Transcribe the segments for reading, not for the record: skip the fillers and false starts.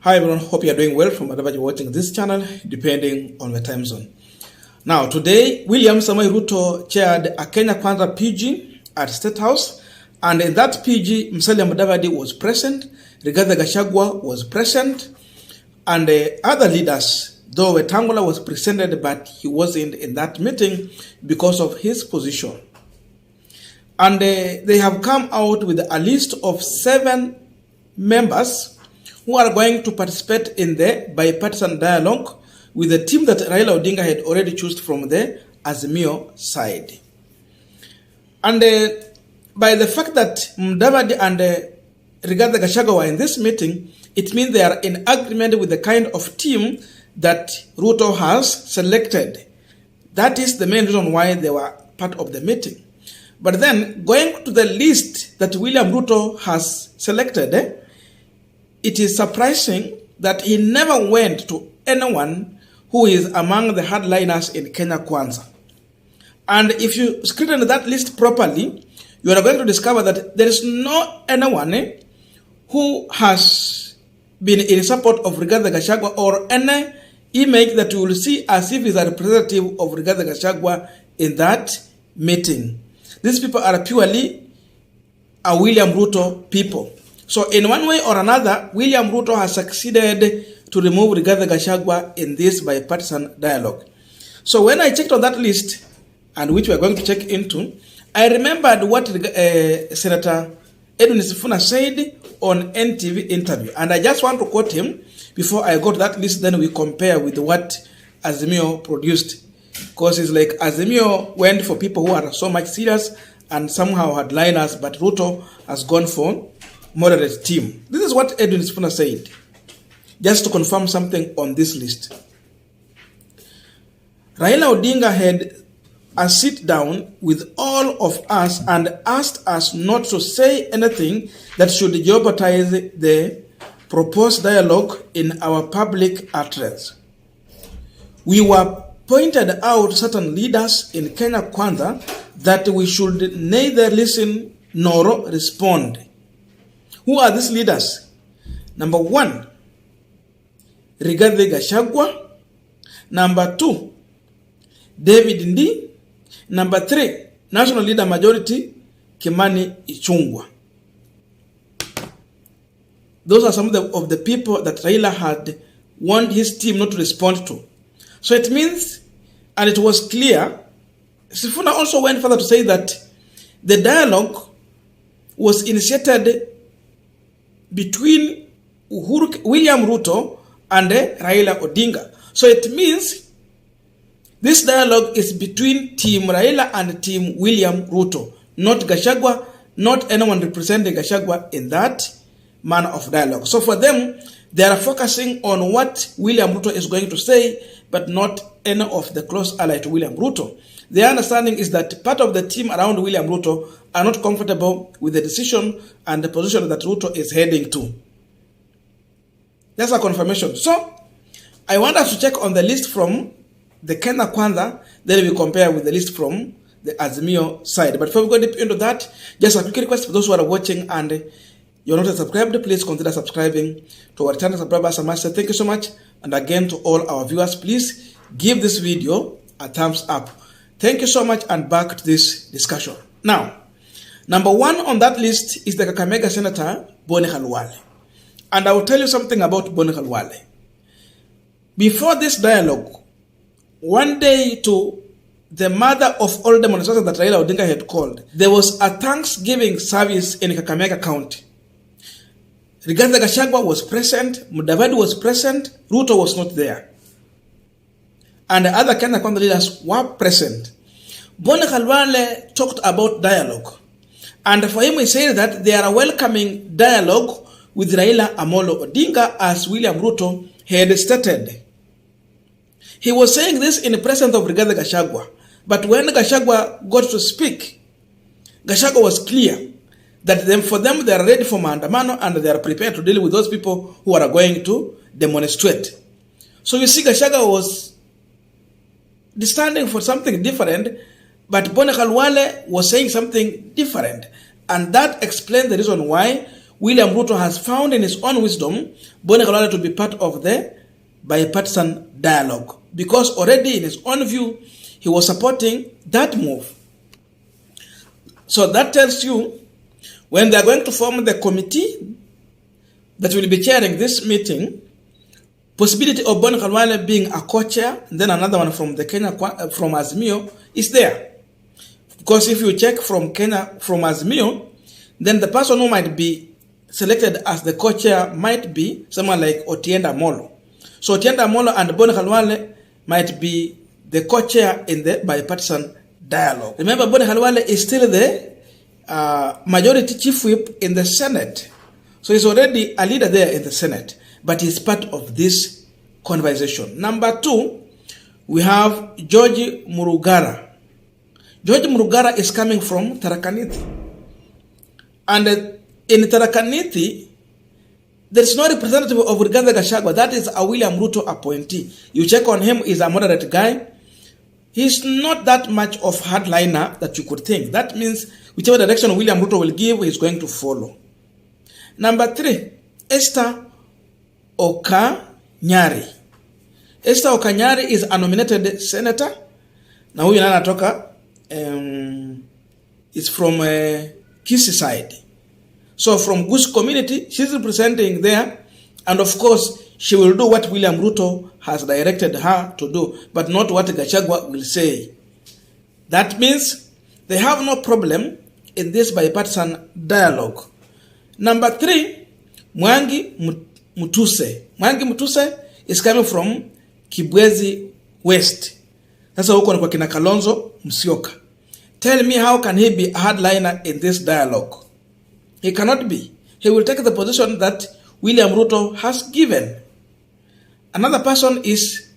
Hi everyone, hope you are doing well from wherever you're watching this channel, depending on the time zone. Now today, William Samoei Ruto chaired a Kenya Kwanza PG at State House, and in that PG, Musalia Mudavadi was present, Rigathi Gachagua was present, and other leaders, though Wetangula was presented, but he wasn't in that meeting because of his position. And they have come out with a list of 7 members who are going to participate in the bipartisan dialogue with the team that Raila Odinga had already chosen from the Azimio side. And by the fact that Mudavadi and Rigathi Gachagua were in this meeting, it means they are in agreement with the kind of team that Ruto has selected. That is the main reason why they were part of the meeting. But then, going to the list that William Ruto has selected, it is surprising that he never went to anyone who is among the hardliners in Kenya Kwanza. And if you scrutinize that list properly, you are going to discover that there is no anyone who has been in support of Rigathi Gachagua or any image that you will see as if is a representative of Rigathi Gachagua in that meeting. These people are purely a William Ruto people. So in one way or another, William Ruto has succeeded to remove Rigathi Gachagua in this bipartisan dialogue. So when I checked on that list, and which we are going to check into, I remembered what Senator Edwin Sifuna said on NTV interview. And I just want to quote him before I go to that list, then we compare with what Azimio produced. Because it's like Azimio went for people who are so much serious and somehow had liners, but Ruto has gone for moderate team. This is what Edwin Sifuna said, just to confirm something on this list. Raila Odinga had a sit down with all of us and asked us not to say anything that should jeopardize the proposed dialogue in our public address. We were pointed out certain leaders in Kenya Kwanza that we should neither listen nor respond. Who are these leaders? Number 1, Rigathi Gachagua. Number 2, David Ndi. Number 3, National Leader Majority, Kimani Ichung'wah. Those are some of the people that Raila had wanted his team not to respond to. So it means, and it was clear, Sifuna also went further to say that the dialogue was initiated between William Ruto and Raila Odinga. So it means this dialogue is between Team Raila and Team William Ruto, not Gachagua, not anyone representing Gachagua in that manner of dialogue. So for them, they are focusing on what William Ruto is going to say, but not any of the close ally to William Ruto. Their understanding is that part of the team around William Ruto are not comfortable with the decision and the position that Ruto is heading to. That's a confirmation. So, I want us to check on the list from the Kenya Kwanza, then we compare with the list from the Azimio side. But before we go deep into that, just a quick request for those who are watching and you're not subscribed, please consider subscribing to our channel. Subscribers, I must say thank you so much. And again, to all our viewers, please give this video a thumbs up. Thank you so much, and back to this discussion. Now, number 1 on that list is the Kakamega Senator, Boni Khalwale. And I will tell you something about Boni Khalwale. Before this dialogue, one day to the mother of all demonstrations that Raila Odinga had called, there was a Thanksgiving service in Kakamega County. Rigathi Gachagua was present, Mudavadi was present, Ruto was not there. And the other Kenya Kwanza leaders were present. Boni Khalwale talked about dialogue. And for him, he said that they are a welcoming dialogue with Raila Amolo Odinga, as William Ruto had stated. He was saying this in the presence of Rigathi Gachagua. But when Gachagua got to speak, Gachagua was clear that for them, they are ready for maandamano and they are prepared to deal with those people who are going to demonstrate. So you see, Gachagua was standing for something different, but Boni Khalwale was saying something different. And that explains the reason why William Ruto has found in his own wisdom Boni Khalwale to be part of the bipartisan dialogue, because already in his own view, he was supporting that move. So that tells you, when they are going to form the committee that will be chairing this meeting, possibility of Boni Khalwale being a co-chair, and then another one from the Kenya, from Azimio, is there. Because if you check from Kenya, from Azimio, then the person who might be selected as the co-chair might be someone like Otiende Amollo. So Otiende Amollo and Boni Khalwale might be the co-chair in the bipartisan dialogue. Remember, Boni Khalwale is still the majority chief whip in the Senate. So he's already a leader there in the Senate, but he's part of this conversation. Number 2, we have George Murugara. George Murugara is coming from Tharaka Nithi. And in Tharaka Nithi, there is no representative of Rigathi Gachagua. That is a William Ruto appointee. You check on him, he's a moderate guy. He's not that much of hardliner that you could think. That means whichever direction William Ruto will give, he's going to follow. Number 3, Esther Okanyari. Esther Okanyari is a nominated senator. Na huyu nana anatoka is from Kisii side. So from Gush community, she's representing there. And of course, she will do what William Ruto has directed her to do, but not what Gachagua will say. That means they have no problem in this bipartisan dialogue. Number 3, Mwangi Mutuse. Mwangi Mutuse is coming from Kibwezi West. Sasa huko ni kwa kina Kalonzo Musyoka. Tell me, how can he be a hardliner in this dialogue? He cannot be. He will take the position that William Ruto has given. Another person is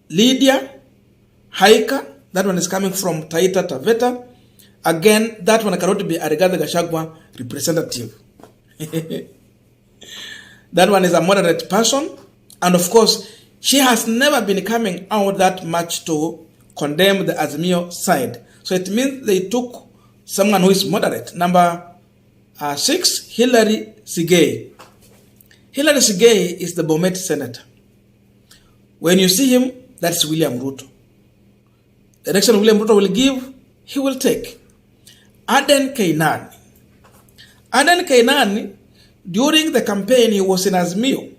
Lydia Haika. That one is coming from Taita Taveta. Again, that one cannot be a Rigathi Gachagua representative. That one is a moderate person. And of course, she has never been coming out that much to condemn the Azimio side. So it means they took someone who is moderate. Number 6, Hilary Sigei. Hilary Sigei is the Bomet senator. When you see him, that's William Ruto. The direction William Ruto will give, he will take. Aden Keinani. Aden Keinani, during the campaign, he was in Azimio.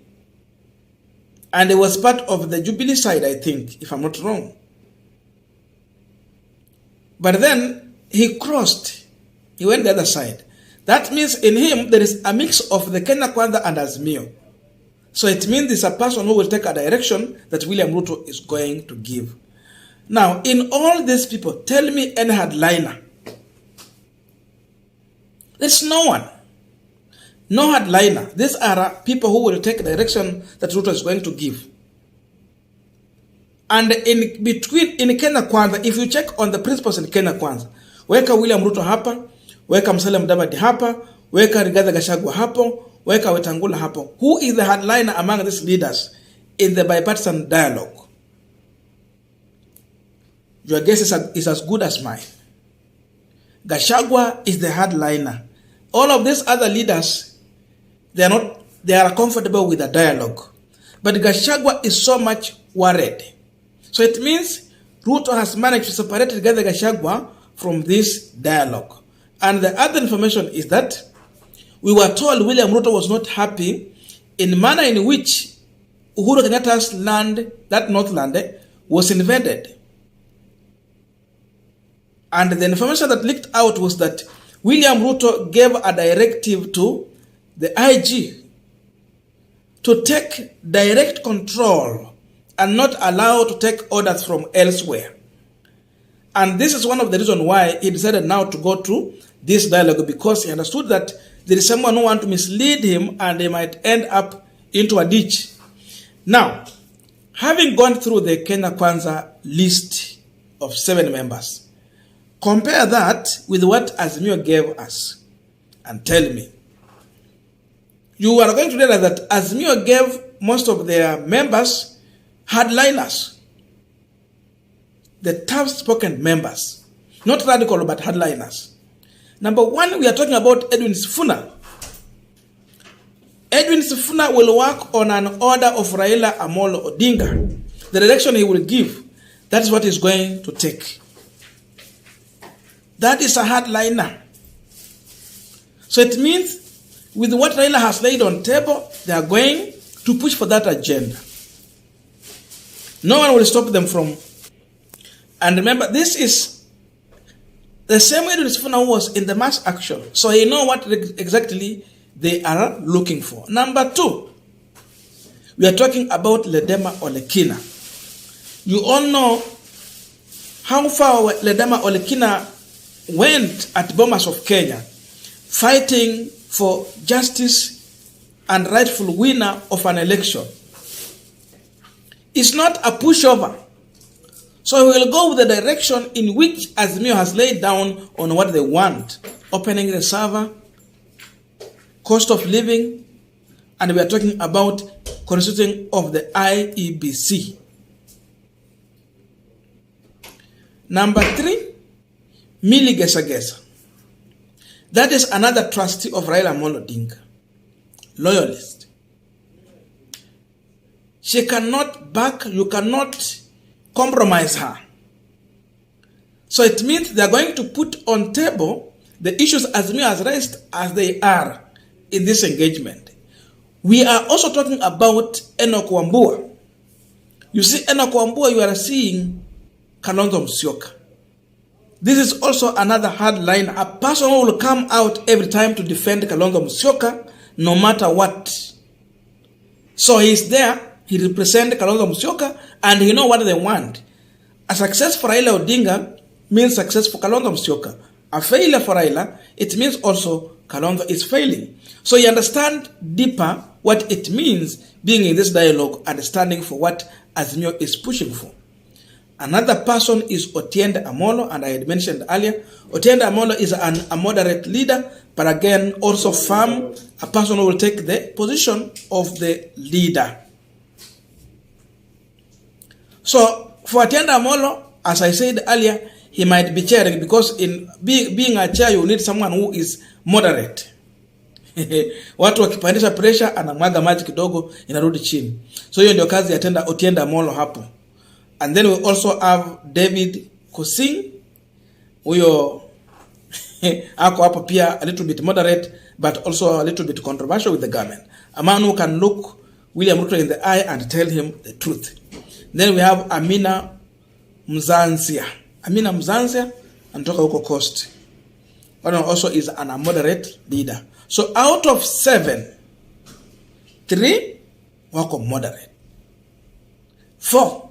And he was part of the Jubilee side, I think, if I'm not wrong. But then he crossed. He went the other side. That means in him, there is a mix of the Kenya Kwanza and Azimio. So it means there's a person who will take a direction that William Ruto is going to give. Now, in all these people, tell me any hardliner. There's no one. No hardliner. These are people who will take the direction that Ruto is going to give. And in between, in Kenya Kwanza, if you check on the principles in Kenya Kwanza, weka William Ruto hapa, weka Musalia Mudavadi hapa, weka Rigathi Gachagua hapo, weka Wetangula hapo. Who is the hardliner among these leaders in the bipartisan dialogue? Your guess is as good as mine. Gachagua is the hardliner. All of these other leaders, they are comfortable with the dialogue. But Gachagua is so much worried. So it means Ruto has managed to separate Rigathi Gachagua from this dialogue. And the other information is that we were told William Ruto was not happy in the manner in which Uhuru Kenyatta's land, that Northland, was invaded. And the information that leaked out was that William Ruto gave a directive to the IG to take direct control and not allow to take orders from elsewhere. And this is one of the reasons why he decided now to go to this dialogue, because he understood that there is someone who wants to mislead him and he might end up into a ditch. Now, having gone through the Kenya Kwanza list of 7 members, compare that with what Azimio gave us and tell me. You are going to realize that Azimio gave most of their members hardliners. The tough-spoken members. Not radical, but hardliners. Number one, we are talking about Edwin Sifuna. Edwin Sifuna will work on an order of Raila Amolo Odinga. The direction he will give, that is what he's going to take. That is a hardliner. So it means with what Raila has laid on table, they are going to push for that agenda. No one will stop them from. And remember, this is the same way Edwin Sifuna was in the mass action. So he knows what exactly they are looking for. Number two, we are talking about Ledema Olekina. You all know how far Ledema Olekina went at Bomas of Kenya, fighting for justice and rightful winner of an election. It's not a pushover. So we will go with the direction in which Azimio has laid down on what they want. Opening the server, cost of living, and we are talking about constituting of the IEBC. Number three, Millie Gesagesa. That is another trustee of Raila Amolo Odinga, loyalist. She cannot back, you cannot compromise her. So it means they are going to put on table the issues Azimio has raised as they are in this engagement. We are also talking about Enoch Wambua. You see, Enoch Wambua, you are seeing Kalonzo Musyoka. This is also another hard line. A person who will come out every time to defend Kalonzo Musyoka, no matter what. So he's there, he represents Kalonzo Musyoka, and he knows what they want. A success for Raila Odinga means success for Kalonzo Musyoka. A failure for Raila, it means also Kalonzo is failing. So you understand deeper what it means being in this dialogue and standing for what Azimio is pushing for. Another person is Otiende Amolo, and I had mentioned earlier, Otiende Amolo is a moderate leader, but again also firm, a person who will take the position of the leader. So for Otiende Amolo, as I said earlier, he might be chairing, because in being a chair, you need someone who is moderate. Watu wakipandisha pressure, anamwaga maji kidogo, inarudi chini. So hiyo ndio kazi ya Otiende Amolo hapo. And then we also have David Kosing, huyo ako hapo pia a little bit moderate, but also a little bit controversial with the government. A man who can look William Ruto in the eye and tell him the truth. Then we have Amina Mzanzia. Amina Mzanzia anatoka huko Coast. One also is a moderate leader. So out of 7, 3 wako moderate. 4,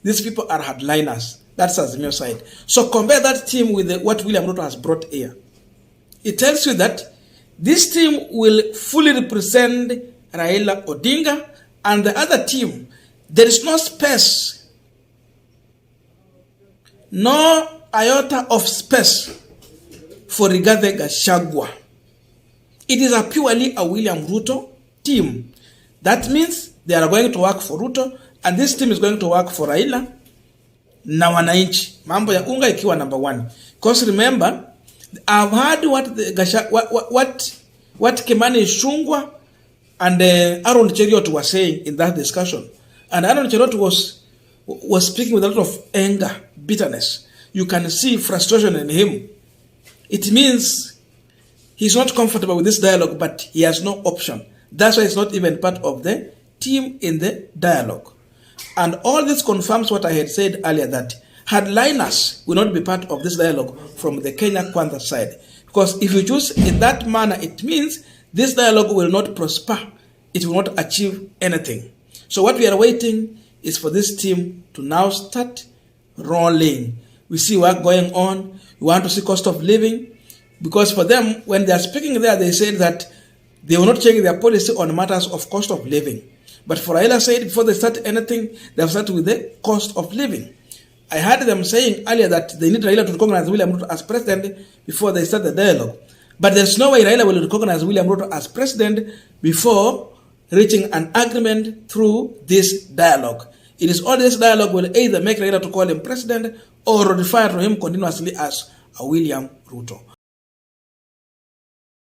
these people are hardliners. That's Azimio side. So compare that team with what William Ruto has brought here. It tells you that this team will fully represent Raila Odinga, and the other team, there is no space, no iota of space for Rigathi Gachagua. It is a purely a William Ruto team. That means they are going to work for Ruto, and this team is going to work for Raila na wananchi. Mambo ya unga ikiwa number 1. Because remember, I've heard what Kimani Ichung'wah and Aaron Cheruiyot were saying in that discussion. And Aaron Cheruiyot was speaking with a lot of anger, bitterness. You can see frustration in him. It means he's not comfortable with this dialogue, but he has no option. That's why he's not even part of the team in the dialogue. And all this confirms what I had said earlier, that hardliners will not be part of this dialogue from the Kenya Kwanza side. Because if you choose in that manner, it means this dialogue will not prosper. It will not achieve anything. So what we are waiting is for this team to now start rolling. We see work going on. We want to see cost of living. Because for them, when they are speaking there, they said that they will not change their policy on matters of cost of living. But for Raila said, before they start anything, they have started with the cost of living. I heard them saying earlier that they need Raila to recognize William Ruto as president before they start the dialogue. But there's no way Raila will recognize William Ruto as president before reaching an agreement through this dialogue. It is all this dialogue will either make Raila to call him president or refer to him continuously as a William Ruto.